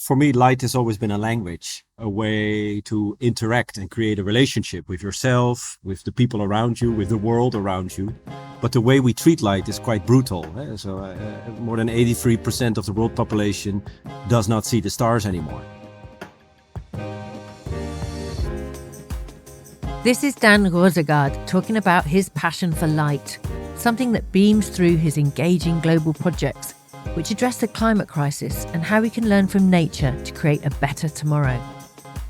For me, light has always been a language, a way to interact and create a relationship with yourself, with the people around you, with the world around you. But the way we treat light is quite brutal. So more than 83% of the world population does not see the stars anymore. This is Daan Roosegaarde talking about his passion for light, something that beams through his engaging global projects, which address the climate crisis and how we can learn from nature to create a better tomorrow.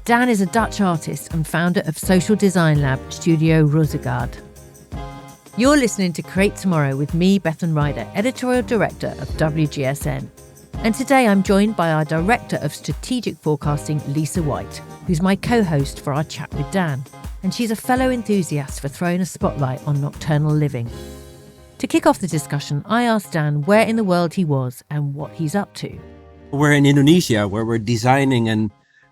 Daan is a Dutch artist and founder of social design lab Studio Roosegaarde. You're listening to Create Tomorrow with me, Bethan Ryder, editorial director of WGSN. And today I'm joined by our director of strategic forecasting, Lisa White, who's my co-host for our chat with Daan. And she's a fellow enthusiast for throwing a spotlight on nocturnal living. To kick off the discussion, I asked Daan where in the world he was and what he's up to. We're in Indonesia, where we're designing and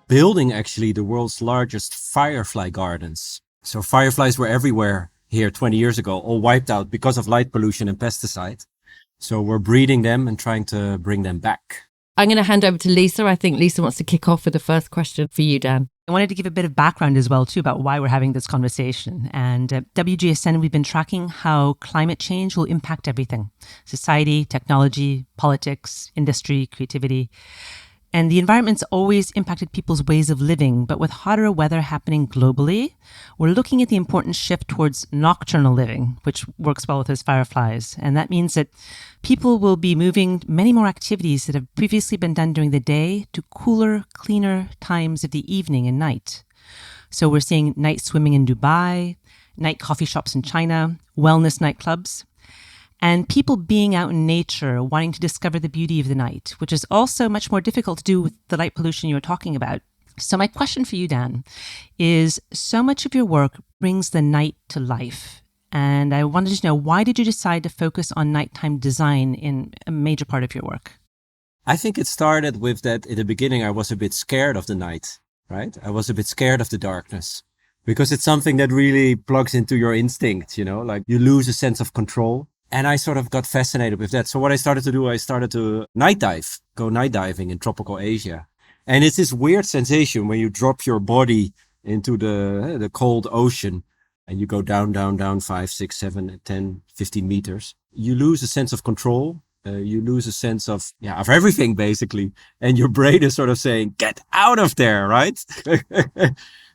building actually the world's largest firefly gardens. So fireflies were everywhere here 20 years ago, all wiped out because of light pollution and pesticide. So we're breeding them and trying to bring them back. I'm going to hand over to Lisa. I think Lisa wants to kick off with the first question for you, Daan. I wanted to give a bit of background as well, too, about why we're having this conversation. And at WGSN, we've been tracking how climate change will impact everything: society, technology, politics, industry, creativity. And the environment's always impacted people's ways of living. But with hotter weather happening globally, we're looking at the important shift towards nocturnal living, which works well with those fireflies. And that means that people will be moving many more activities that have previously been done during the day to cooler, cleaner times of the evening and night. So we're seeing night swimming in Dubai, night coffee shops in China, wellness nightclubs, and people being out in nature, wanting to discover the beauty of the night, which is also much more difficult to do with the light pollution you were talking about. So my question for you, Daan, is so much of your work brings the night to life. And I wanted to know, why did you decide to focus on nighttime design in a major part of your work? I think it started with that in the beginning I was a bit scared of the night, right? I was a bit scared of the darkness because it's something that really plugs into your instinct, like you lose a sense of control. And I sort of got fascinated with that. So what I started to do, I started to go night diving in tropical Asia. And it's this weird sensation when you drop your body into the cold ocean and you go down, 5, 6, 7, 10, 15 meters. You lose a sense of control. You lose a sense of everything basically. And your brain is sort of saying, get out of there, right?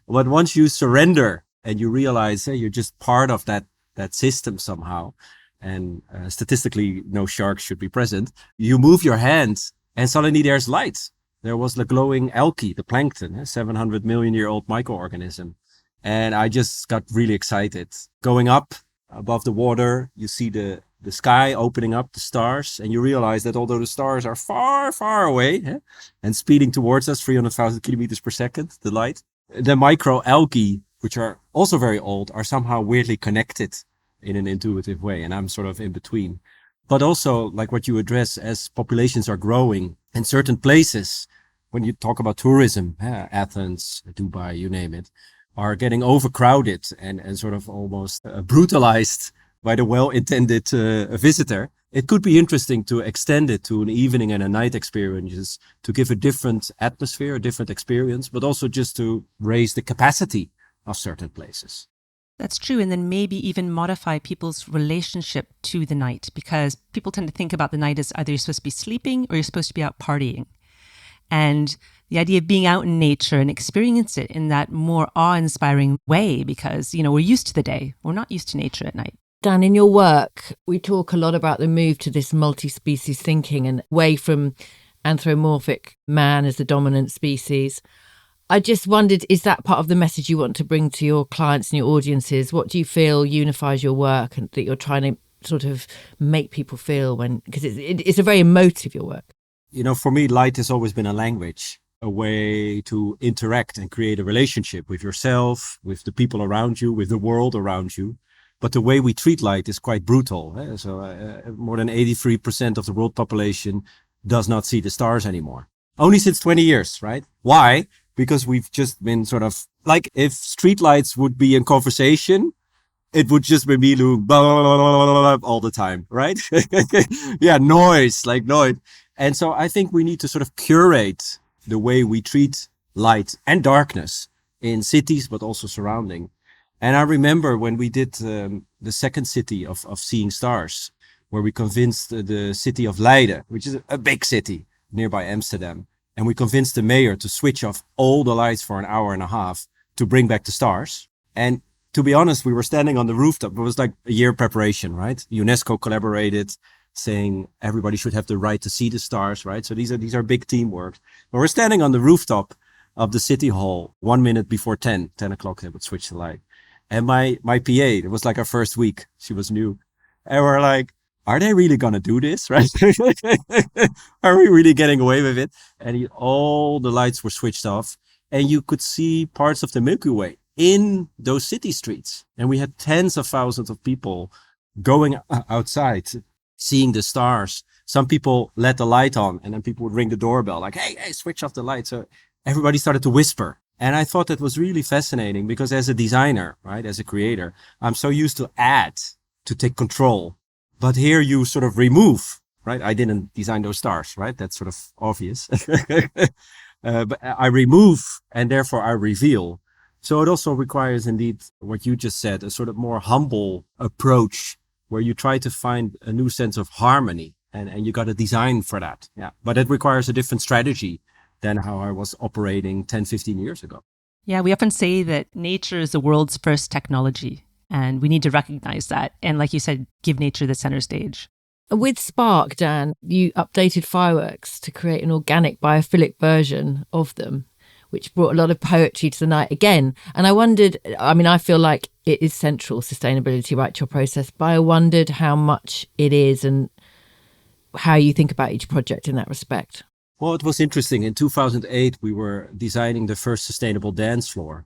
But once you surrender and you realize, hey, you're just part of that system somehow, and statistically no sharks should be present, you move your hand and suddenly there's light. There was the glowing algae, the plankton, 700 million year old microorganism. And I just got really excited. Going up above the water, you see the sky opening up, the stars, and you realize that although the stars are far, far away and speeding towards us 300,000 kilometers per second, the light, the microalgae, which are also very old, are somehow weirdly connected in an intuitive way. And I'm sort of in between. But also, like what you address, as populations are growing in certain places, when you talk about tourism, Athens, Dubai, you name it, are getting overcrowded and sort of almost brutalized by the well-intended visitor. It could be interesting to extend it to an evening and a night experiences to give a different atmosphere, a different experience, but also just to raise the capacity of certain places. That's true. And then maybe even modify people's relationship to the night, because people tend to think about the night as either you're supposed to be sleeping or you're supposed to be out partying. And the idea of being out in nature and experience it in that more awe-inspiring way, because, we're used to the day. We're not used to nature at night. Dan, in your work, we talk a lot about the move to this multi-species thinking and away from anthropomorphic man as the dominant species. I just wondered, is that part of the message you want to bring to your clients and your audiences? What do you feel unifies your work and that you're trying to sort of make people feel because it's a very emotive, your work? For me, light has always been a language, a way to interact and create a relationship with yourself, with the people around you, with the world around you. But the way we treat light is quite brutal. So more than 83% of the world population does not see the stars anymore. Only since 20 years, right? Why? Because we've just been sort of like, if streetlights would be in conversation, it would just be me doing blah, blah, blah, blah, blah, all the time, right? Noise. And so I think we need to sort of curate the way we treat light and darkness in cities, but also surrounding. And I remember when we did the second city of seeing stars, where we convinced the city of Leiden, which is a big city nearby Amsterdam, and we convinced the mayor to switch off all the lights for an hour and a half to bring back the stars. And to be honest, we were standing on the rooftop. It was like a year preparation, right? UNESCO collaborated, saying everybody should have the right to see the stars, right? So these are big teamwork. But we're standing on the rooftop of the city hall 1 minute before 10 o'clock, they would switch the light. And my PA, it was like our first week. She was new. And we're like, are they really going to do this? Right? Are we really getting away with it? And all the lights were switched off and you could see parts of the Milky Way in those city streets. And we had tens of thousands of people going outside, seeing the stars. Some people let the light on and then people would ring the doorbell like, hey, switch off the light. So everybody started to whisper. And I thought that was really fascinating because as a designer, right, as a creator, I'm so used to add, to take control. But here you sort of remove, right? I didn't design those stars, right? That's sort of obvious. But I remove and therefore I reveal. So it also requires indeed what you just said, a sort of more humble approach where you try to find a new sense of harmony and you got to design for that. Yeah. But it requires a different strategy than how I was operating 10, 15 years ago. Yeah, we often say that nature is the world's first technology, and we need to recognize that. And like you said, give nature the center stage. With Spark, Dan, you updated fireworks to create an organic biophilic version of them, which brought a lot of poetry to the night again. And I wondered, I mean, I feel like it is central, sustainability, right, to your process, but I wondered how much it is and how you think about each project in that respect. Well, it was interesting. In 2008, we were designing the first sustainable dance floor,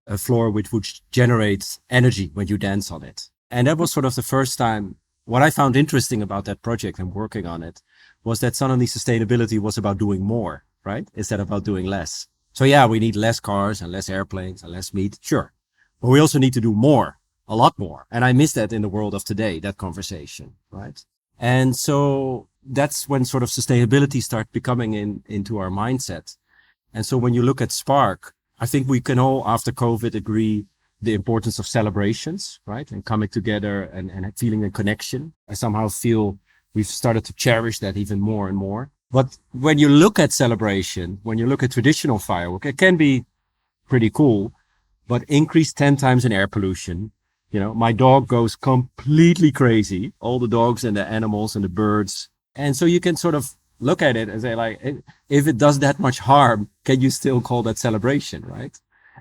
a floor which would generate energy when you dance on it. And that was sort of the first time. What I found interesting about that project and working on it was that suddenly sustainability was about doing more, right? Instead of about doing less. So yeah, we need less cars and less airplanes and less meat. Sure. But we also need to do more, a lot more. And I miss that in the world of today, that conversation, right? And so that's when sort of sustainability started becoming into our mindset. And so when you look at Spark, I think we can all, after COVID, agree the importance of celebrations, right? And coming together and feeling a connection. I somehow feel we've started to cherish that even more and more. But when you look at celebration, when you look at traditional firework, it can be pretty cool, but increased 10 times in air pollution. You know, my dog goes completely crazy, all the dogs and the animals and the birds. And so you can sort of look at it and say, like, if it does that much harm, can you still call that celebration, right?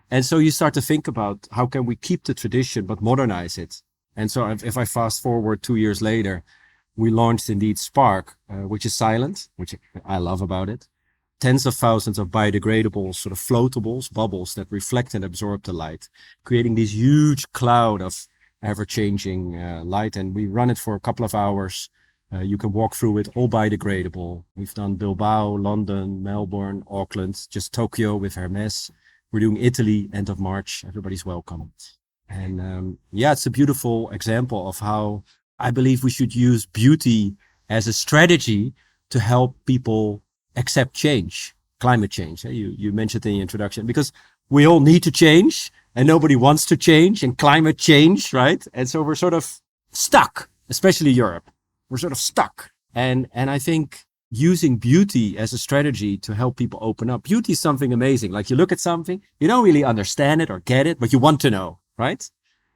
And so you start to think about how can we keep the tradition but modernize it. And so if I fast forward 2 years later, we launched indeed Spark, which is silent, which I love about it. Tens of thousands of biodegradable sort of floatables, bubbles that reflect and absorb the light, creating this huge cloud of ever-changing light. And we run it for a couple of hours. You can walk through it, all biodegradable. We've done Bilbao, London, Melbourne, Auckland, just Tokyo with Hermes. We're doing Italy end of March. Everybody's welcome. And yeah, it's a beautiful example of how I believe we should use beauty as a strategy to help people accept change, climate change. You mentioned in the introduction, because we all need to change and nobody wants to change and climate change, right? And so we're sort of stuck, especially Europe. We're sort of stuck. And I think using beauty as a strategy to help people open up. Beauty is something amazing. Like you look at something, you don't really understand it or get it, but you want to know, right?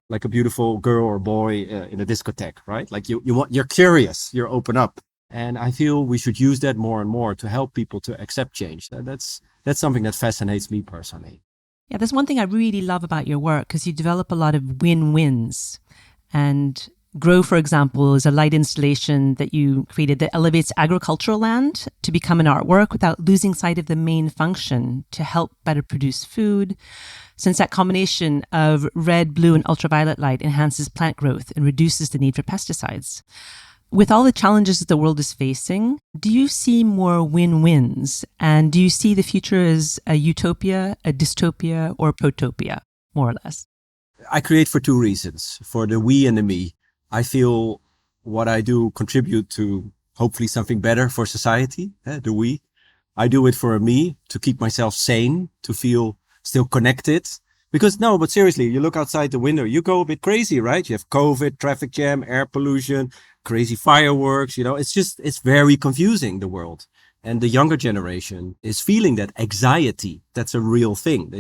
Like a beautiful girl or boy in a discotheque, right? Like you're curious, you're open up. And I feel we should use that more and more to help people to accept change. That's something that fascinates me personally. Yeah, there's one thing I really love about your work because you develop a lot of win-wins. And Grow, for example, is a light installation that you created that elevates agricultural land to become an artwork without losing sight of the main function to help better produce food, since that combination of red, blue, and ultraviolet light enhances plant growth and reduces the need for pesticides. With all the challenges that the world is facing, do you see more win-wins? And do you see the future as a utopia, a dystopia, or a protopia, more or less? I create for two reasons, for the we and the me. I feel what I do contribute to hopefully something better for society, the we. I do it for me to keep myself sane, to feel still connected. Because no, but seriously, you look outside the window, you go a bit crazy, right? You have COVID, traffic jam, air pollution, crazy fireworks, it's very confusing, the world. And the younger generation is feeling that anxiety. That's a real thing.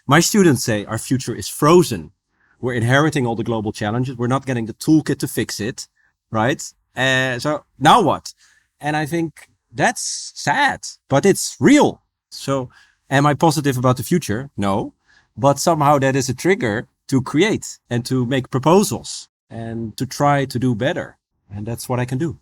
My students say our future is frozen. We're inheriting all the global challenges. We're not getting the toolkit to fix it, right? So now what? And I think that's sad, but it's real. So am I positive about the future? No. But somehow that is a trigger to create and to make proposals and to try to do better. And that's what I can do.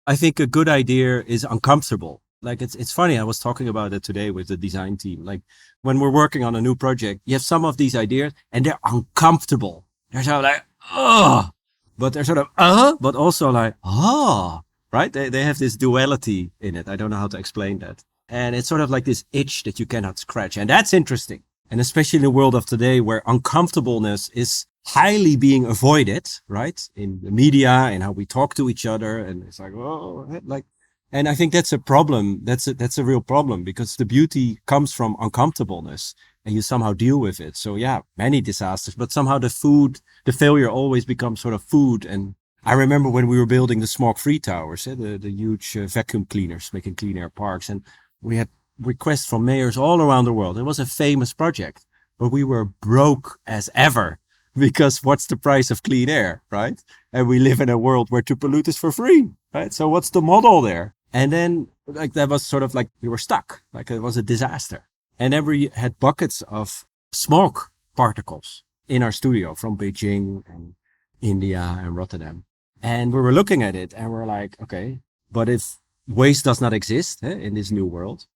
I think a good idea is uncomfortable. Like it's funny. I was talking about it today with the design team. Like when we're working on a new project, you have some of these ideas and they're uncomfortable. They're sort of like, oh, but they're sort of, but also like, oh, right? They have this duality in it. I don't know how to explain that. And it's sort of like this itch that you cannot scratch. And that's interesting. And especially in the world of today where uncomfortableness is highly being avoided, right? In the media and how we talk to each other. And it's like, and I think that's a problem. That's a real problem because the beauty comes from uncomfortableness and you somehow deal with it. So yeah, many disasters, but somehow the failure always becomes sort of food. And I remember when we were building the smog-free towers, the huge vacuum cleaners, making clean air parks. And we had requests from mayors all around the world. It was a famous project, but we were broke as ever because what's the price of clean air, right? And we live in a world where to pollute is for free, right? So what's the model there? And then that was sort of like we were stuck, like it was a disaster. And then we had buckets of smoke particles in our studio from Beijing and India and Rotterdam. And we were looking at it and we're like, okay, but if waste does not exist in this new world,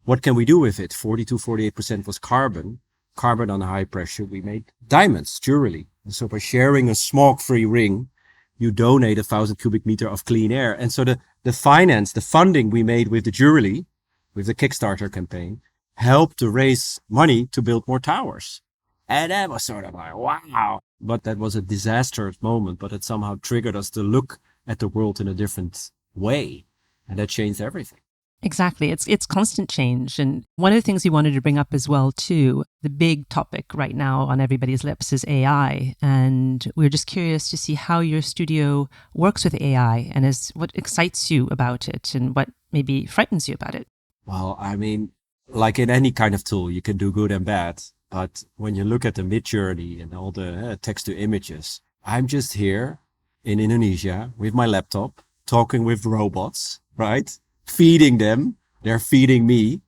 what can we do with it? 48% was carbon on high pressure. We made diamonds, jewelry. And so by sharing a smoke-free ring, you donate 1,000 cubic meter of clean air. And so the funding we made with the jewelry, with the Kickstarter campaign, helped to raise money to build more towers. And that was sort of like, wow. But that was a disastrous moment, but it somehow triggered us to look at the world in a different way. And that changed everything. Exactly. It's constant change. And one of the things we wanted to bring up as well, too, the big topic right now on everybody's lips is AI. And we're just curious to see how your studio works with AI and what excites you about it and what maybe frightens you about it. Well, I mean, like in any kind of tool, you can do good and bad. But when you look at the Midjourney and all the text to images, I'm just here in Indonesia with my laptop, talking with robots, right? Feeding them. They're feeding me.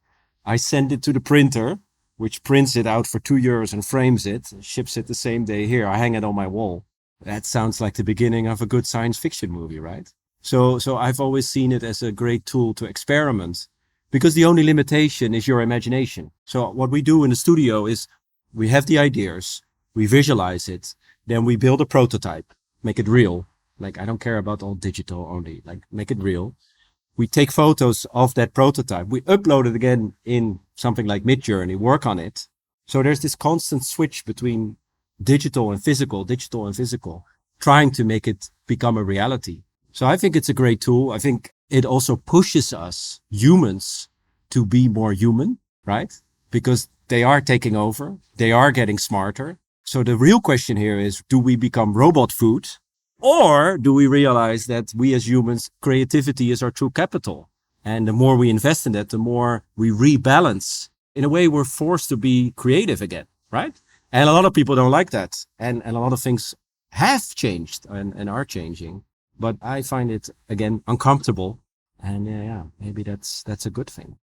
I send it to the printer, which prints it out for €2 and frames it, ships it the same day here. I hang it on my wall. That sounds like the beginning of a good science fiction movie, right? So I've always seen it as a great tool to experiment because the only limitation is your imagination. So what we do in the studio is we have the ideas, we visualize it, then we build a prototype, make it real. Like I don't care about all digital only, like make it real. We take photos of that prototype. We upload it again in something like Midjourney, work on it. So there's this constant switch between digital and physical, trying to make it become a reality. So I think it's a great tool. I think it also pushes us humans to be more human, right? Because they are taking over. They are getting smarter. So the real question here is, do we become robot food? Or do we realize that we as humans, creativity is our true capital? And the more we invest in that, the more we rebalance. In a way, we're forced to be creative again, right? And a lot of people don't like that. And a lot of things have changed and are changing. But I find it, again, uncomfortable. And yeah, maybe that's a good thing.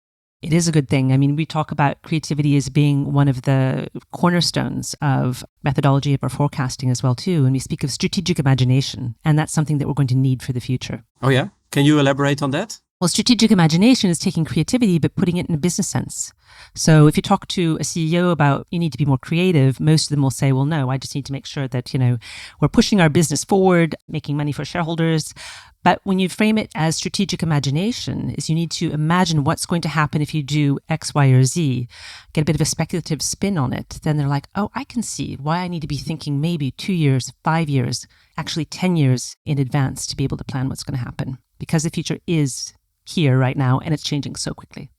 It is a good thing. I mean, we talk about creativity as being one of the cornerstones of methodology for forecasting as well, too. And we speak of strategic imagination, and that's something that we're going to need for the future. Oh, yeah? Can you elaborate on that? Well, strategic imagination is taking creativity, but putting it in a business sense. So if you talk to a CEO about you need to be more creative, most of them will say, well, no, I just need to make sure that, we're pushing our business forward, making money for shareholders. But when you frame it as strategic imagination, is you need to imagine what's going to happen if you do X, Y, or Z, get a bit of a speculative spin on it. Then they're like, oh, I can see why I need to be thinking maybe 2 years, 5 years, actually 10 years in advance to be able to plan what's going to happen. Because the future is here right now and it's changing so quickly.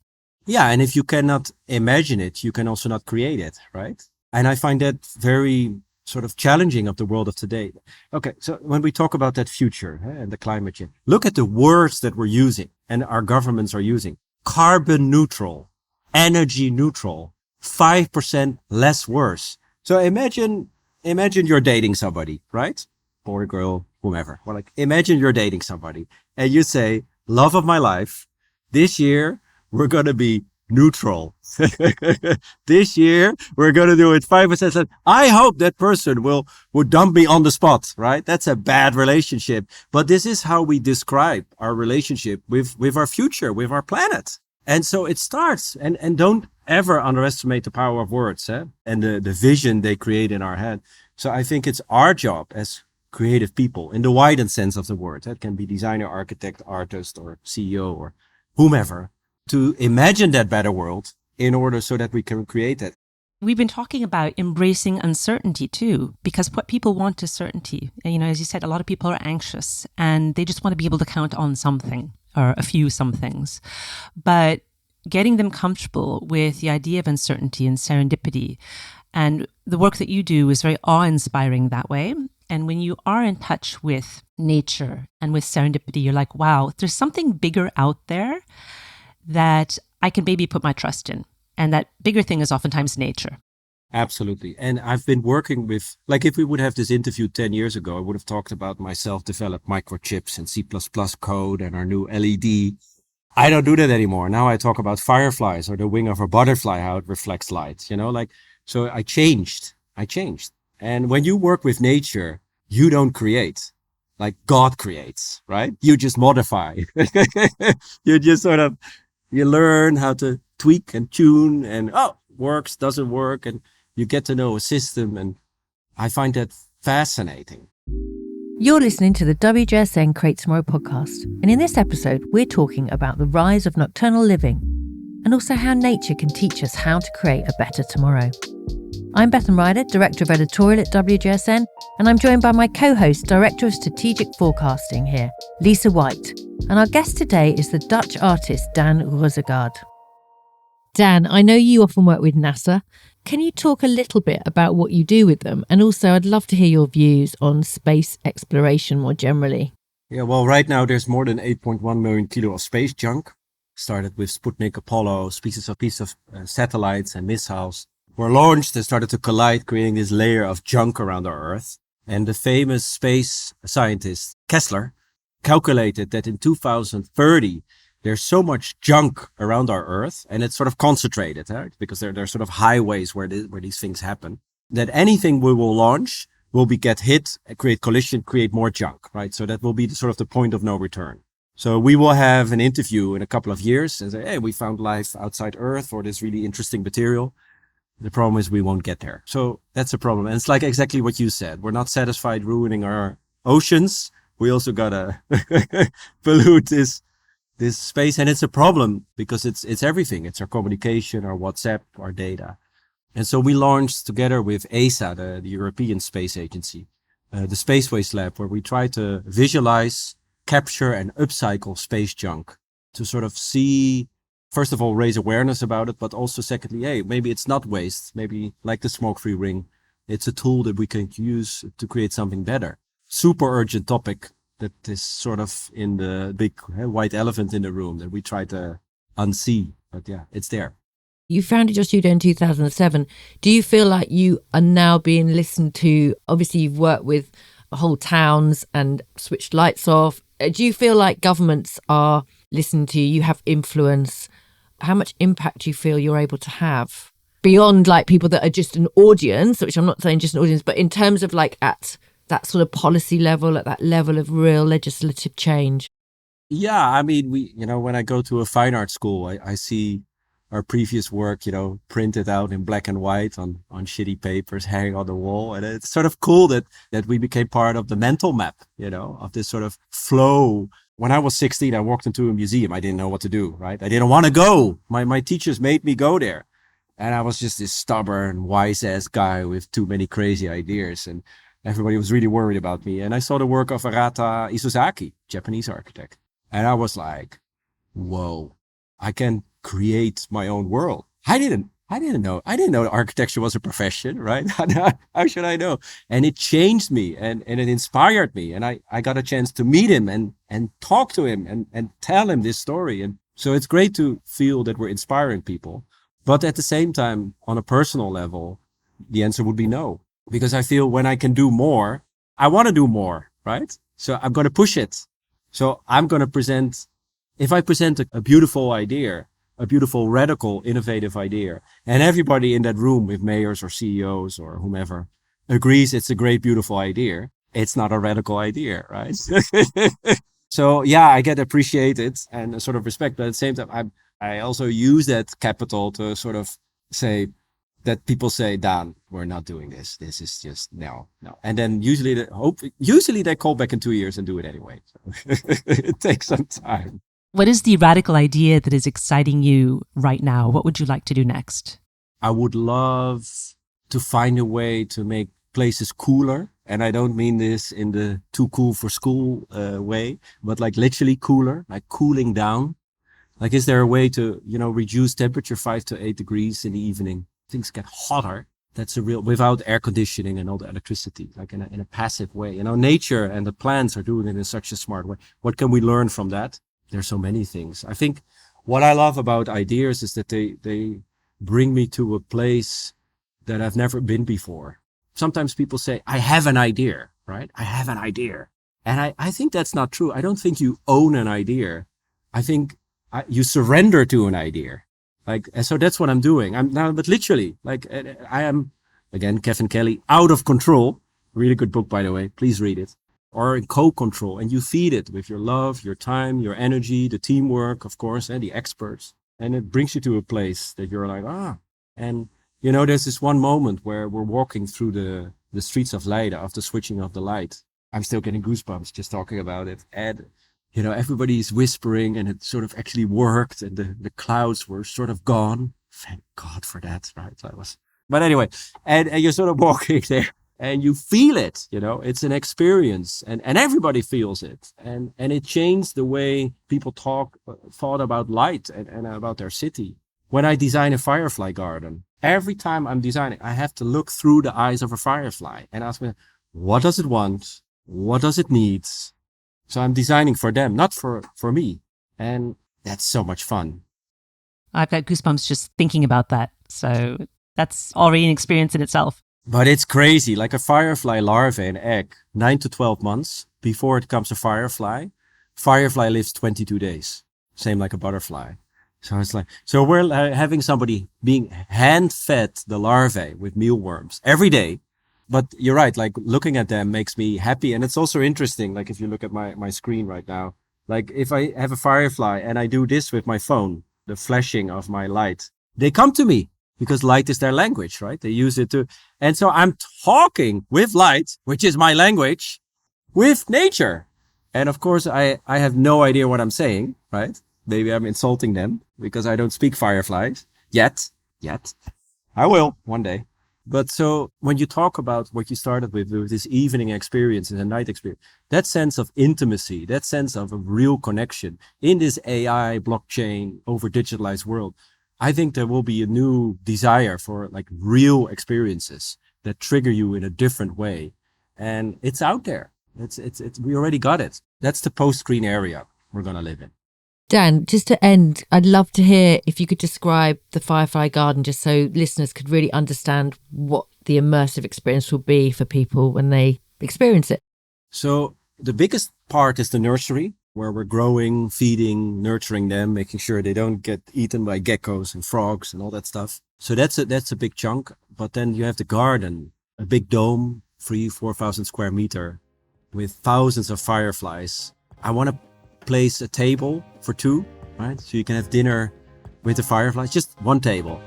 Yeah, and if you cannot imagine it, you can also not create it, right? And I find that very sort of challenging of the world of today. Okay, so when we talk about that future and the climate change, look at the words that we're using and our governments are using. Carbon neutral, energy neutral, 5% less worse. So imagine you're dating somebody, right? Boy, girl, whomever. Well, like imagine you're dating somebody and you say, love of my life, this year we're going to be neutral. This year we're going to do it 5%. I hope that person will dump me on the spot, right? That's a bad relationship. But this is how we describe our relationship with our future, with our planet. And so it starts, and don't ever underestimate the power of words, and the vision they create in our head. So I think it's our job as creative people in the widened sense of the word. That can be designer, architect, artist, or CEO, or whomever, to imagine that better world in order so that we can create it. We've been talking about embracing uncertainty too, because what people want is certainty. And, you know, as you said, a lot of people are anxious and they just want to be able to count on something or a few somethings. But getting them comfortable with the idea of uncertainty and serendipity, and the work that you do is very awe-inspiring that way. And when you are in touch with nature and with serendipity, you're like, wow, there's something bigger out there that I can maybe put my trust in. And that bigger thing is oftentimes nature. Absolutely. And I've been working with, like if we would have this interview 10 years ago, I would have talked about my self-developed microchips and C++ code and our new LED. I don't do that anymore. Now I talk about fireflies or the wing of a butterfly, how it reflects light, so I changed. And when you work with nature, you don't create like God creates, right? You just modify. You just you learn how to tweak and tune and, works, doesn't work. And you get to know a system. And I find that fascinating. You're listening to the WGSN Create Tomorrow podcast. And in this episode, we're talking about the rise of nocturnal living and also how nature can teach us how to create a better tomorrow. I'm Bethan Ryder, Director of Editorial at WGSN, and I'm joined by my co-host, Director of Strategic Forecasting here, Lisa White. And our guest today is the Dutch artist Daan Roosegaarde. Dan, I know you often work with NASA. Can you talk a little bit about what you do with them? And also, I'd love to hear your views on space exploration more generally. Yeah, well, right now there's more than 8.1 million kilo of space junk. Started with Sputnik, Apollo, pieces of satellites and missiles were launched and started to collide, creating this layer of junk around our Earth. And the famous space scientist Kessler calculated that in 2030, there's so much junk around our Earth, and it's sort of concentrated, right? Because there are sort of highways where these things happen, that anything we will launch will get hit, create collision, create more junk, right? So that will be the point of no return. So we will have an interview in a couple of years and say, hey, we found life outside Earth or this really interesting material. The problem is we won't get there. So that's a problem. And it's like exactly what you said. We're not satisfied ruining our oceans. We also gotta pollute this space. And it's a problem because it's everything. It's our communication, our WhatsApp, our data. And so we launched together with ESA, the European Space Agency, the Space Waste Lab, where we try to visualize, capture and upcycle space junk to sort of see, first of all, raise awareness about it, but also secondly, hey, maybe it's not waste. Maybe like the smoke-free ring, it's a tool that we can use to create something better. Super urgent topic that is sort of in the big white elephant in the room that we try to unsee. But yeah, it's there. You founded your studio in 2007. Do you feel like you are now being listened to? Obviously, you've worked with whole towns and switched lights off. Do you feel like governments are listening to you? You have influence. How much impact do you feel you're able to have beyond like people that are just an audience, which I'm not saying just an audience, but in terms of like at that sort of policy level, at that level of real legislative change? Yeah, I mean, when I go to a fine art school, I see our previous work, printed out in black and white on shitty papers hanging on the wall. And it's sort of cool that we became part of the mental map, of this sort of flow. When I was 16, I walked into a museum. I didn't know what to do, right? I didn't want to go. My teachers made me go there. And I was just this stubborn, wise-ass guy with too many crazy ideas. And everybody was really worried about me. And I saw the work of Arata Isozaki, Japanese architect. And I was like, whoa, I can create my own world. I didn't know architecture was a profession, right? How should I know? And it changed me and it inspired me. And I got a chance to meet him and talk to him and tell him this story. And so it's great to feel that we're inspiring people. But at the same time, on a personal level, the answer would be no. Because I feel when I can do more, I want to do more, right? So I'm going to push it. So I'm going to present, if I present a beautiful idea, a beautiful, radical, innovative idea, and everybody in that room with mayors or CEOs or whomever agrees it's a great, beautiful idea, it's not a radical idea, right? So yeah, I get appreciated and a sort of respect, but at the same time, I also use that capital to sort of say that people say, Daan, we're not doing this. This is just no. And then usually they call back in 2 years and do it anyway. So it takes some time. What is the radical idea that is exciting you right now? What would you like to do next? I would love to find a way to make places cooler. And I don't mean this in the too cool for school way, but like literally cooler, like cooling down. Like, is there a way to, reduce temperature 5 to 8 degrees in the evening? Things get hotter. That's without air conditioning and all the electricity, like in a passive way. Nature and the plants are doing it in such a smart way. What can we learn from that? There's so many things. I think what I love about ideas is that they bring me to a place that I've never been before. Sometimes people say, I have an idea, right? I have an idea. And I think that's not true. I don't think you own an idea. I think you surrender to an idea. And so that's what I'm doing. But literally, I am, again, Kevin Kelly, out of control. Really good book, by the way. Please read it. Or in co-control. And you feed it with your love, your time, your energy, the teamwork, of course, and the experts. And it brings you to a place that you're like, And, there's this one moment where we're walking through the streets of Leiden after switching off the light. I'm still getting goosebumps just talking about it. And everybody's whispering and it sort of actually worked and the clouds were sort of gone. Thank God for that, right? But anyway, and you're sort of walking there and you feel it, it's an experience and everybody feels it. And it changed the way people thought about light and about their city. When I design a firefly garden, every time I'm designing, I have to look through the eyes of a firefly and ask me, what does it want? What does it need? So I'm designing for them, not for me. And that's so much fun. I've got goosebumps just thinking about that. So that's already an experience in itself. But it's crazy. Like a firefly larvae, an egg, 9 to 12 months before it becomes a firefly. Firefly lives 22 days. Same like a butterfly. So it's so we're having somebody being hand-fed the larvae with mealworms every day. But you're right, looking at them makes me happy. And it's also interesting, if you look at my screen right now, if I have a firefly and I do this with my phone, the flashing of my light, they come to me because light is their language, right? They use it to, and so I'm talking with light, which is my language, with nature. And of course, I have no idea what I'm saying, right? Maybe I'm insulting them because I don't speak fireflies yet. I will one day. But so when you talk about what you started with this evening experience and a night experience, that sense of intimacy, that sense of a real connection in this AI, blockchain, over digitalized world, I think there will be a new desire for real experiences that trigger you in a different way. And it's out there. We already got it. That's the post-screen area we're going to live in. Dan, just to end, I'd love to hear if you could describe the Firefly Garden just so listeners could really understand what the immersive experience will be for people when they experience it. So the biggest part is the nursery, where we're growing, feeding, nurturing them, making sure they don't get eaten by geckos and frogs and all that stuff. So that's a big chunk. But then you have the garden, a big dome, 4,000 square meter with thousands of fireflies. I want to place a table for 2, right? So you can have dinner with the fireflies, just one table.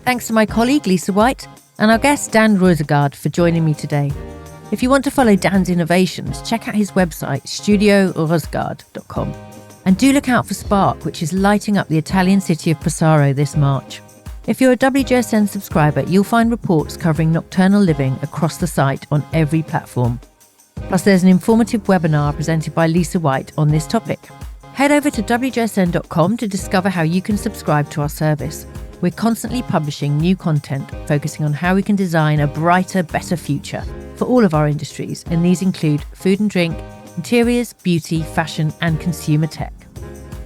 Thanks to my colleague Lisa White and our guest Daan Roosegaarde for joining me today. If you want to follow Dan's innovations, check out his website studioroosegaarde.com. And do look out for Spark, which is lighting up the Italian city of Pesaro this March. If you're a WGSN subscriber, you'll find reports covering nocturnal living across the site on every platform. Plus, there's an informative webinar presented by Lisa White on this topic. Head over to WGSN.com to discover how you can subscribe to our service. We're constantly publishing new content focusing on how we can design a brighter, better future for all of our industries, and these include food and drink, interiors, beauty, fashion, and consumer tech.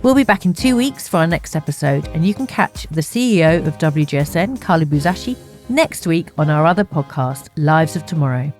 We'll be back in 2 weeks for our next episode, and you can catch the CEO of WGSN, Carly Buzashi, next week on our other podcast, Lives of Tomorrow.